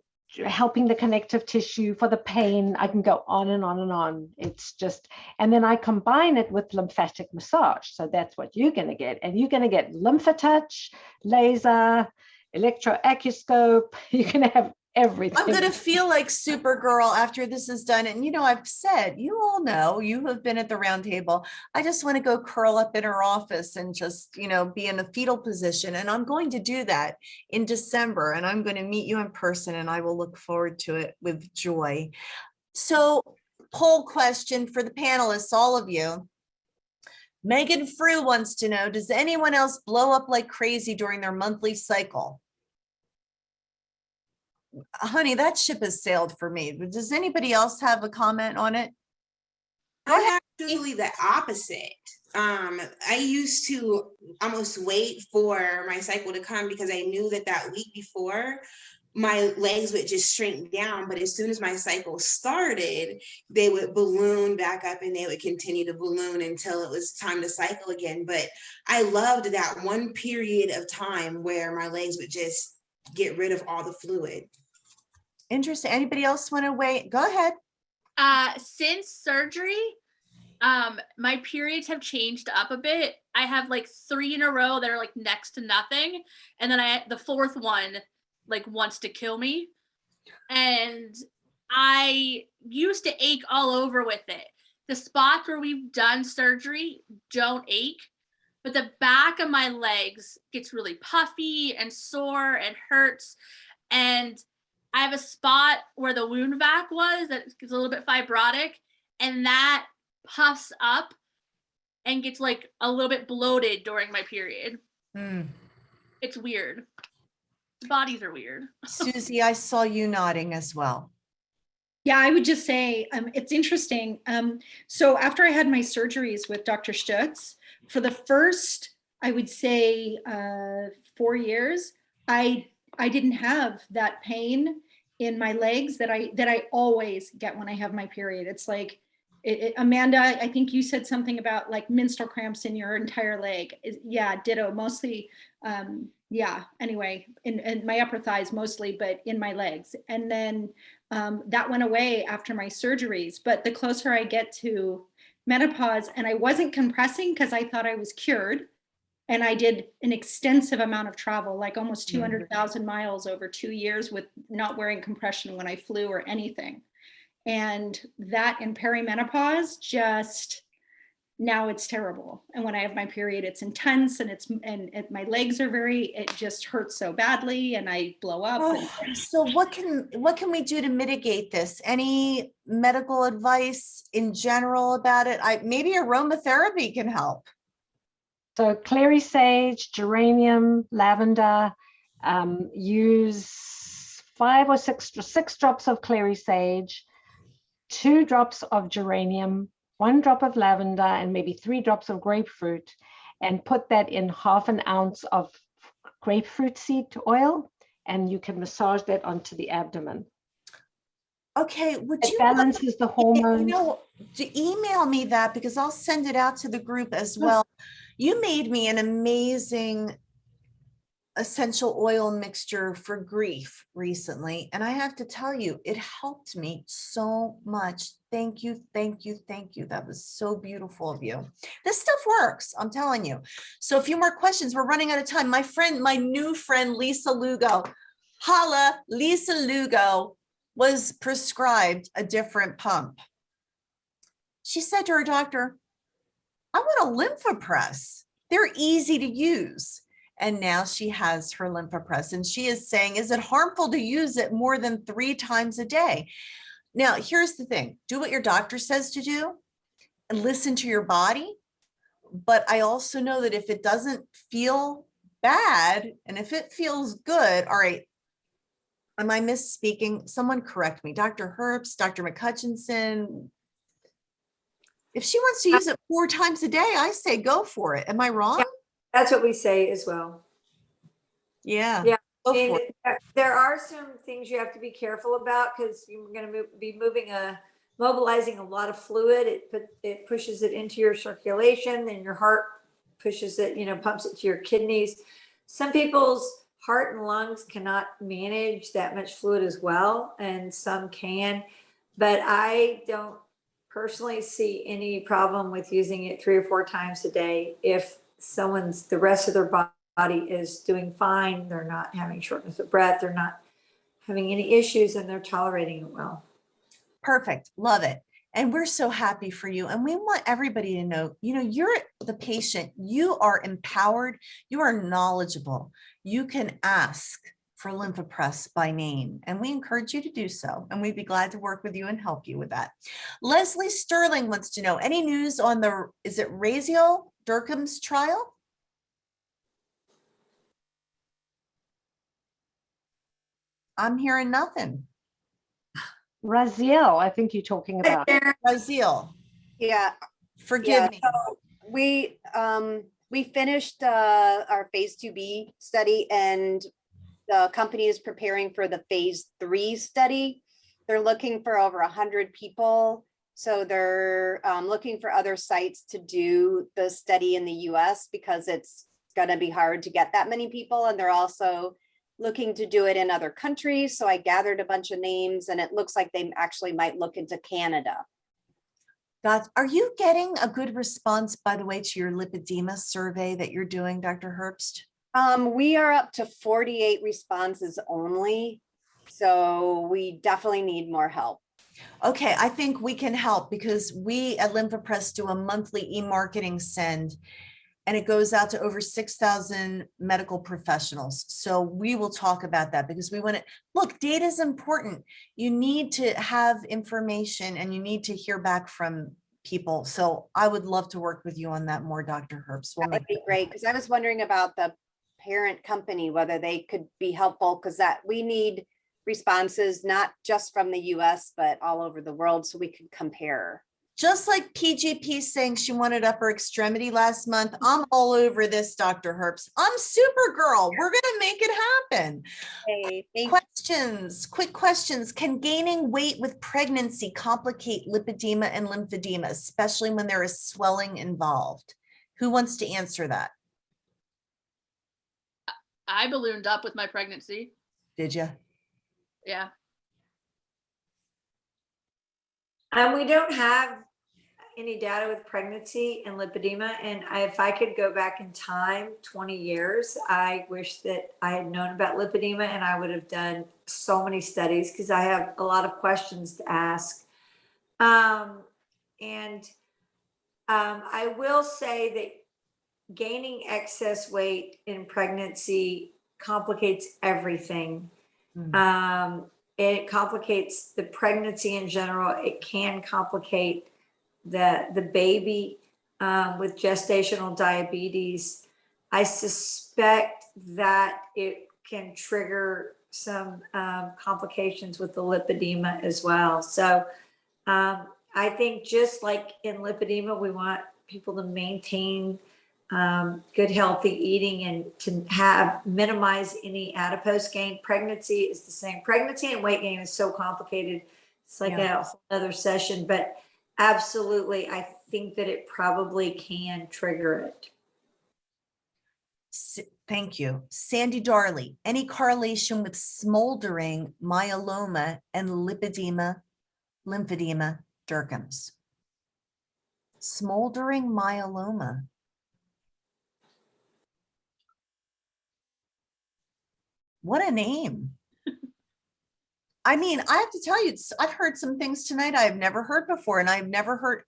helping the connective tissue, for the pain. I can go on and on and on. It's just, and then I combine it with lymphatic massage. So that's what you're going to get. And you're going to get Lymphatouch, laser, electroacuoscope. You're going to have everything. I'm going to feel like Supergirl after this is done. And, you know, I've said, you all know, you have been at the Roundtable. I just want to go curl up in her office and just, you know, be in a fetal position. And I'm going to do that in December. And I'm going to meet you in person, and I will look forward to it with joy. So, poll question for the panelists, all of you. Megan Frew wants to know, does anyone else blow up like crazy during their monthly cycle? Honey, that ship has sailed for me. Does anybody else have a comment on it? I'm actually the opposite. I used to almost wait for my cycle to come because I knew that week before my legs would just shrink down. But as soon as my cycle started, they would balloon back up, and they would continue to balloon until it was time to cycle again. But I loved that one period of time where my legs would just get rid of all the fluid. Interesting. Anybody else want to weigh? Go ahead. Since surgery, my periods have changed up a bit. I have like 3 in a row that are like next to nothing. And then the 4th one like wants to kill me. And I used to ache all over with it. The spots where we've done surgery don't ache, but the back of my legs gets really puffy and sore and hurts. And I have a spot where the wound vac was that gets a little bit fibrotic, and that puffs up and gets like a little bit bloated during my period. It's weird. Bodies are weird. Susie, I saw you nodding as well. Yeah, I would just say it's interesting. So after I had my surgeries with Dr. Stutz, for the first, I would say 4 years, I didn't have that pain in my legs that I always get when I have my period. It's like, Amanda, I think you said something about like menstrual cramps in your entire leg. Yeah, ditto, mostly, yeah, anyway, in my upper thighs mostly, but in my legs. And then that went away after my surgeries. But the closer I get to menopause, and I wasn't compressing because I thought I was cured. And I did an extensive amount of travel, like almost 200,000 miles over 2 years with not wearing compression when I flew or anything. And that in perimenopause, just now it's terrible. And when I have my period, it's intense, and my legs are it just hurts so badly, and I blow up. So what can we do to mitigate this? Any medical advice in general about it? Maybe aromatherapy can help. So clary sage, geranium, lavender, use 5 or 6 drops of clary sage, 2 drops of geranium, 1 drop of lavender, and maybe 3 drops of grapefruit, and put that in half an ounce of grapefruit seed oil, and you can massage that onto the abdomen. Okay, would It you balances the hormones. to email me that, because I'll send it out to the group as well. You made me an amazing essential oil mixture for grief recently, and I have to tell you, it helped me so much. Thank you, thank you, thank you. That was so beautiful of you. This stuff works, I'm telling you. So a few more questions. We're running out of time. My new friend, Lisa Lugo. Holla, Lisa Lugo was prescribed a different pump. She said to her doctor, I want a Lymphopress. They're easy to use. And now she has her Lymphopress, and she is saying, is it harmful to use it more than 3 times a day? Now, here's the thing. Do what your doctor says to do and listen to your body. But I also know that if it doesn't feel bad and if it feels good, all right, am I misspeaking? Someone correct me. Dr. Herbst, Dr. McCutcheon. If she wants to use it 4 times a day, I say go for it. Am I wrong? Yeah, that's what we say as well. Yeah. Yeah. There are some things you have to be careful about, because you're going to be mobilizing a lot of fluid. It pushes it into your circulation, and your heart pushes it, pumps it to your kidneys. Some people's heart and lungs cannot manage that much fluid as well, and some can, but I don't personally see any problem with using it 3 or 4 times a day. If the rest of their body is doing fine, they're not having shortness of breath, they're not having any issues, and they're tolerating it well. Perfect. Love it. And we're so happy for you. And we want everybody to know, you're the patient, you are empowered, you are knowledgeable. You can ask for Lymphopress by name, and we encourage you to do so. And we'd be glad to work with you and help you with that. Leslie Sterling wants to know, any news on is it Raziel Durkheim's trial? I'm hearing nothing. Raziel, I think you're talking about. Raziel. Yeah. Forgive me. So we finished our phase 2B study, and the company is preparing for the phase 3 study. They're looking for over 100 people. So they're looking for other sites to do the study in the US, because it's going to be hard to get that many people. And they're also looking to do it in other countries. So I gathered a bunch of names, and it looks like they actually might look into Canada. Are you getting a good response, by the way, to your lipedema survey that you're doing, Dr. Herbst? We are up to 48 responses only. So we definitely need more help. Okay, I think we can help, because we at Lymphopress do a monthly e-marketing send, and it goes out to over 6,000 medical professionals. So we will talk about that, because we want to look, data is important. You need to have information, and you need to hear back from people. So I would love to work with you on that more, Dr. Herbst. That would be great, because I was wondering about the parent company, whether they could be helpful, because we need responses, not just from the US, but all over the world, so we can compare. Just like PGP saying she wanted upper extremity last month, I'm all over this, Dr. Herbst. I'm Supergirl. We're going to make it happen. Hey, Quick questions. Can gaining weight with pregnancy complicate lipedema and lymphedema, especially when there is swelling involved? Who wants to answer that? I ballooned up with my pregnancy. Did you? Yeah. And we don't have any data with pregnancy and lipedema, and if I could go back in time 20 years, I wish that I had known about lipedema, and I would have done so many studies because I have a lot of questions to ask. I will say that gaining excess weight in pregnancy complicates everything. It complicates the pregnancy in general. It can complicate the baby with gestational diabetes. I suspect that it can trigger some complications with the lipedema as well. So I think just like in lipedema, we want people to maintain good, healthy eating and to minimize any adipose gain. Pregnancy is the same. Pregnancy and weight gain is so complicated. It's like a whole other session, but absolutely, I think that it probably can trigger it. Thank you. Sandy Darley, any correlation with smoldering myeloma and lymphedema Derkums? Smoldering myeloma. What a name. I mean, I have to tell you, I've heard some things tonight I've never heard before, and I've never heard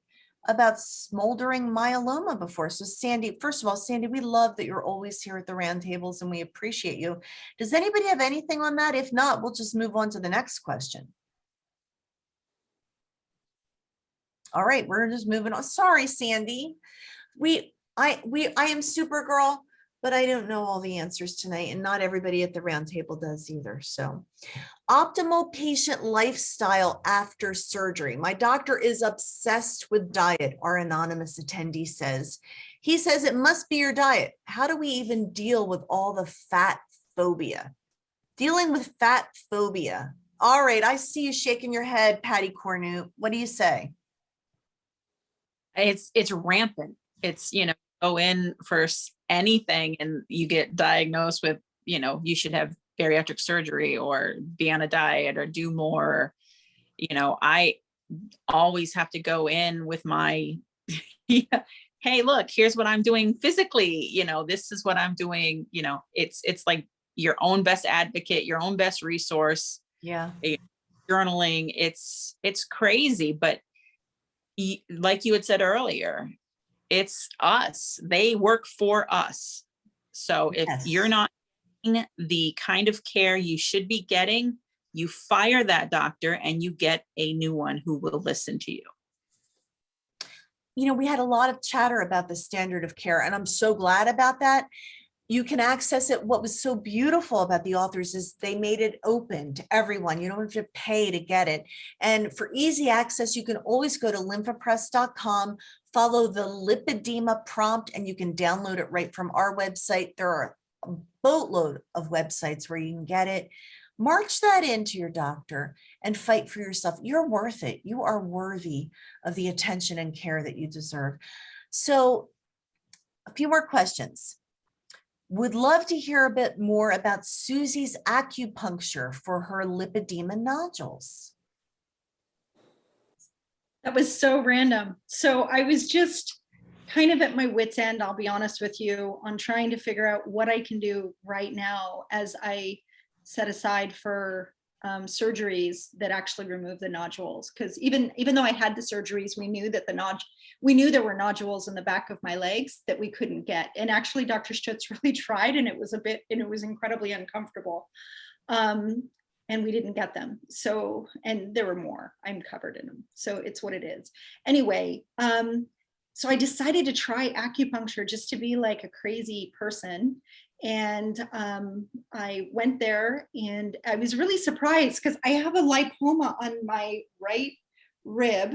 about smoldering myeloma before. So Sandy, first of all, Sandy, we love that you're always here at the roundtables and we appreciate you. Does anybody have anything on that? If not, we'll just move on to the next question. All right, we're just moving on. Sorry, Sandy. I am Supergirl, but I don't know all the answers tonight, and not everybody at the roundtable does either. So, optimal patient lifestyle after surgery. My doctor is obsessed with diet, our anonymous attendee says. He says it must be your diet. How do we even deal with all the fat phobia? Dealing with fat phobia. All right, I see you shaking your head, Patty Cornu. What do you say? It's rampant. It's, go in for anything and you get diagnosed with, you should have bariatric surgery or be on a diet or do more. I always have to go in with my, hey, look, here's what I'm doing physically. This is what I'm doing. It's like your own best advocate, your own best resource. Yeah. Journaling. It's crazy, but like you had said earlier, it's us. They work for us. So if you're not getting the kind of care you should be getting, you fire that doctor and you get a new one who will listen to you. We had a lot of chatter about the standard of care, and I'm so glad about that. You can access it. What was so beautiful about the authors is they made it open to everyone. You don't have to pay to get it. And for easy access, you can always go to lymphapress.com, follow the Lipedema prompt, and you can download it right from our website. There are a boatload of websites where you can get it. March that into your doctor and fight for yourself. You're worth it. You are worthy of the attention and care that you deserve. So a few more questions. Would love to hear a bit more about Susie's acupuncture for her lipedema nodules. That was so random. So I was just kind of at my wit's end, I'll be honest with you, on trying to figure out what I can do right now as I set aside for surgeries that actually remove the nodules. Because even though I had the surgeries, we knew that there were nodules in the back of my legs that we couldn't get. And actually, Dr. Stutz really tried, and it was incredibly uncomfortable. And we didn't get them. So, and there were more. I'm covered in them. So it's what it is. Anyway, so I decided to try acupuncture just to be like a crazy person. And I went there and I was really surprised because I have a lipoma on my right rib,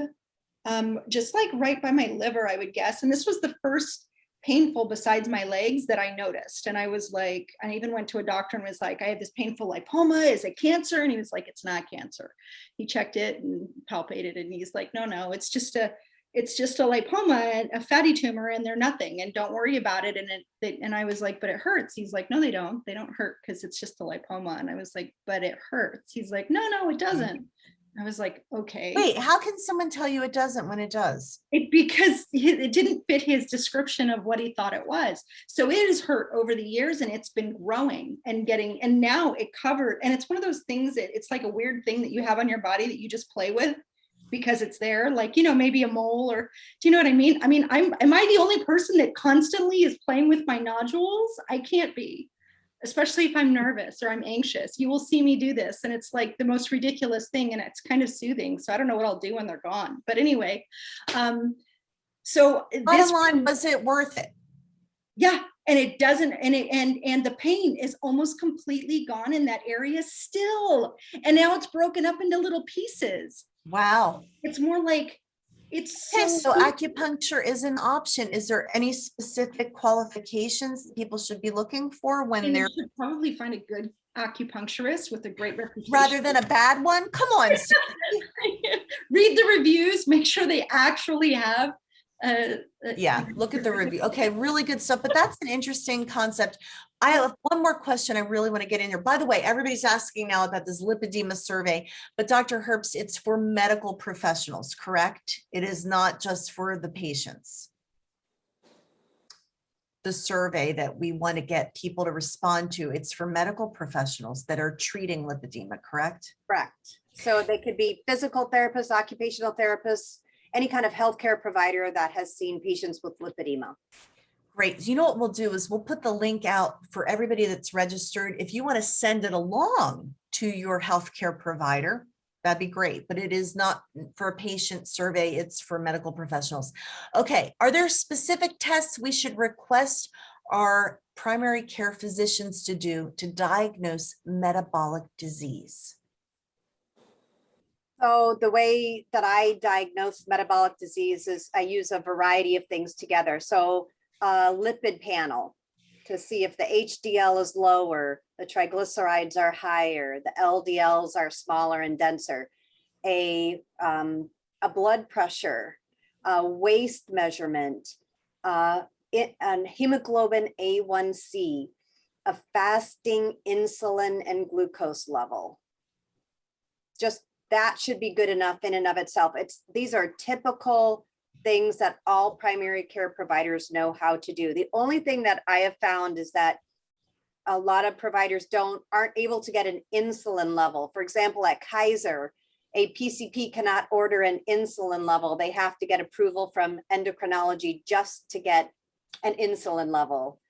just like right by my liver, I would guess. And this was the first painful besides my legs that I noticed. And I was like, I even went to a doctor and was like, I have this painful lipoma. Is it cancer? And he was like, it's not cancer. He checked it and palpated it. And he's like, no, it's just a lipoma, a fatty tumor, and they're nothing, and don't worry about it. And I was like, but it hurts. He's like, no, they don't hurt because it's just a lipoma. And I was like, but it hurts. He's like, no, it doesn't. I was like, okay. Wait, how can someone tell you it doesn't when it does? Because it didn't fit his description of what he thought it was. So it has hurt over the years, and it's been growing and getting, and now it covered. And it's one of those things that it's like a weird thing that you have on your body that you just play with because it's there, like, you know, maybe a mole, or do you know what I mean? I mean, am I the only person that constantly is playing with my nodules? I can't be, especially if I'm nervous or I'm anxious. You will see me do this, and it's like the most ridiculous thing, and it's kind of soothing. So I don't know what I'll do when they're gone. But anyway, so Bottom line, was it worth it? yeah, and it doesn't, and the pain is almost completely gone in that area still, and now it's broken up into little pieces. Wow. It's more like it's Okay, so acupuncture is an option. Is there any specific qualifications that people should be looking for when and they're you should probably find a good acupuncturist with a great reputation rather than a bad one? Come on. read the reviews, make sure they actually have Yeah, look at the review. Okay, really good stuff. But that's an interesting concept. I have one more question I really want to get in here. By the way, everybody's asking now about this lipedema survey, but Dr. Herbst, it's for medical professionals, correct? It is not just for the patients. The survey that we want to get people to respond to, it's for medical professionals that are treating lipedema, correct? Correct. So they could be physical therapists, occupational therapists, any kind of healthcare provider that has seen patients with lipedema. Great. You know what we'll do is we'll put the link out for everybody that's registered. If you want to send it along to your healthcare provider, that'd be great. But it is not for a patient survey. It's for medical professionals. Okay. Are there specific tests we should request our primary care physicians to do to diagnose metabolic disease? So the way that I diagnose metabolic disease is I use a variety of things together. So a lipid panel to see if the HDL is lower, the triglycerides are higher, the LDLs are smaller and denser, a blood pressure, a waist measurement, and hemoglobin A1C, a fasting insulin and glucose level. Just that should be good enough in and of itself. These are typical things that all primary care providers know how to do. The only thing that I have found is that a lot of providers aren't able to get an insulin level. For example, at Kaiser, a PCP cannot order an insulin level. They have to get approval from endocrinology just to get an insulin level,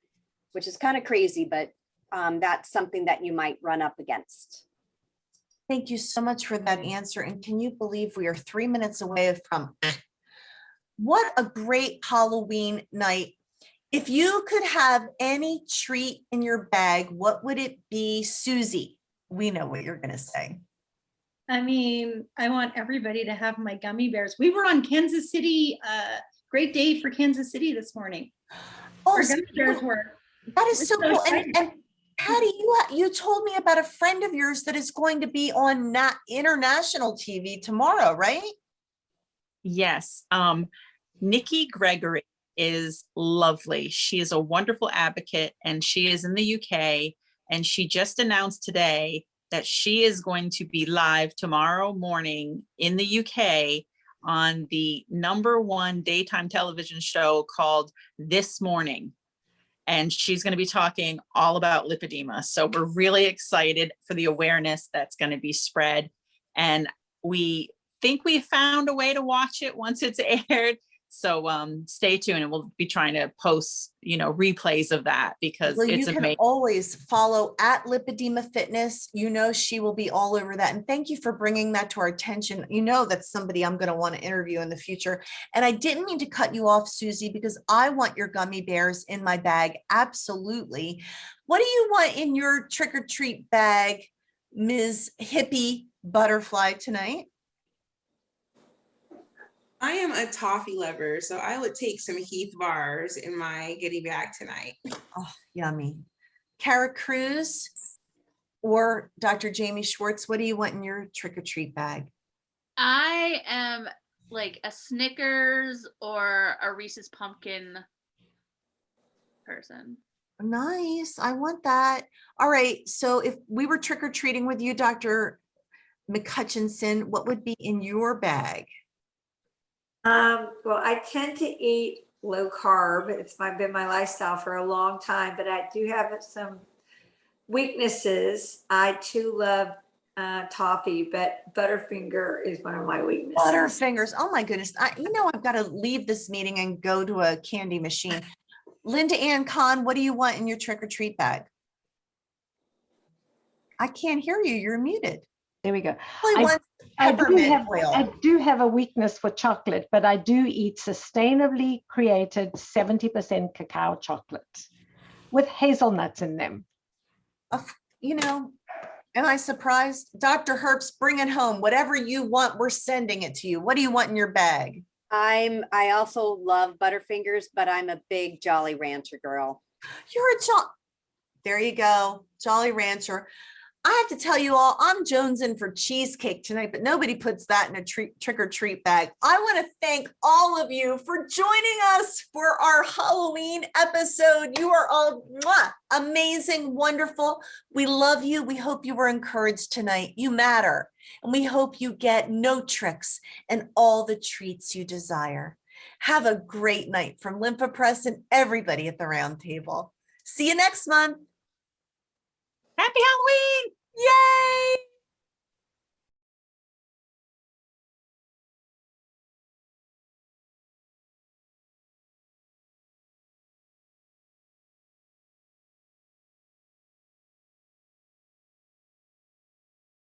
which is kind of crazy, but that's something that you might run up against. Thank you so much for that answer. And can you believe we are 3 minutes away from what a great Halloween night. If you could have any treat in your bag, what would it be? Susie, we know what you're going to say. I mean, I want everybody to have my gummy bears. We were on Kansas City, great day for Kansas City this morning. Oh, our gummy bears were. That is so cool. Excited. And Patty, you told me about a friend of yours that is going to be on international TV tomorrow, right? Yes. Nikki Gregory is lovely. She is a wonderful advocate, and she is in the UK, and she just announced today that she is going to be live tomorrow morning in the UK on the #1 daytime television show called This Morning. And she's going to be talking all about lipedema. So we're really excited for the awareness that's going to be spread. And we think we found a way to watch it once it's aired. So stay tuned, and we'll be trying to post, replays of that, because well, it's you can amazing. Always follow at Lipedema Fitness. She will be all over that. And thank you for bringing that to our attention. That's somebody I'm going to want to interview in the future. And I didn't mean to cut you off, Susie, because I want your gummy bears in my bag. Absolutely. What do you want in your trick or treat bag, Ms. Lippy Butterfly, tonight? I am a toffee lover, so I would take some Heath bars in my goodie bag tonight. Oh, yummy. Kara Cruz or Dr. Jamie Schwartz, what do you want in your trick-or-treat bag? I am like a Snickers or a Reese's pumpkin person. Nice. I want that. All right. So if we were trick-or-treating with you, Dr. McCutchinson, what would be in your bag? Well, I tend to eat low carb. Been my lifestyle for a long time, but I do have some weaknesses. I too love toffee, but Butterfinger is one of my weaknesses. Butterfingers. Oh my goodness. I've got to leave this meeting and go to a candy machine. Linda Ann Kahn, what do you want in your trick or treat bag? I can't hear you. You're muted. There we go. Only one peppermint oil. I do have a weakness for chocolate, but I do eat sustainably created 70% cacao chocolate with hazelnuts in them. Am I surprised? Dr. Herbst, bring it home. Whatever you want, we're sending it to you. What do you want in your bag? I also love Butterfingers, but I'm a big Jolly Rancher girl. You're there you go. Jolly Rancher. I have to tell you all, I'm jonesing for cheesecake tonight, but nobody puts that in a trick or treat bag. I want to thank all of you for joining us for our Halloween episode. You are all amazing, wonderful. We love you. We hope you were encouraged tonight. You matter. And we hope you get no tricks and all the treats you desire. Have a great night from Lympha Press and everybody at the Roundtable. See you next month. Happy Halloween! Yay!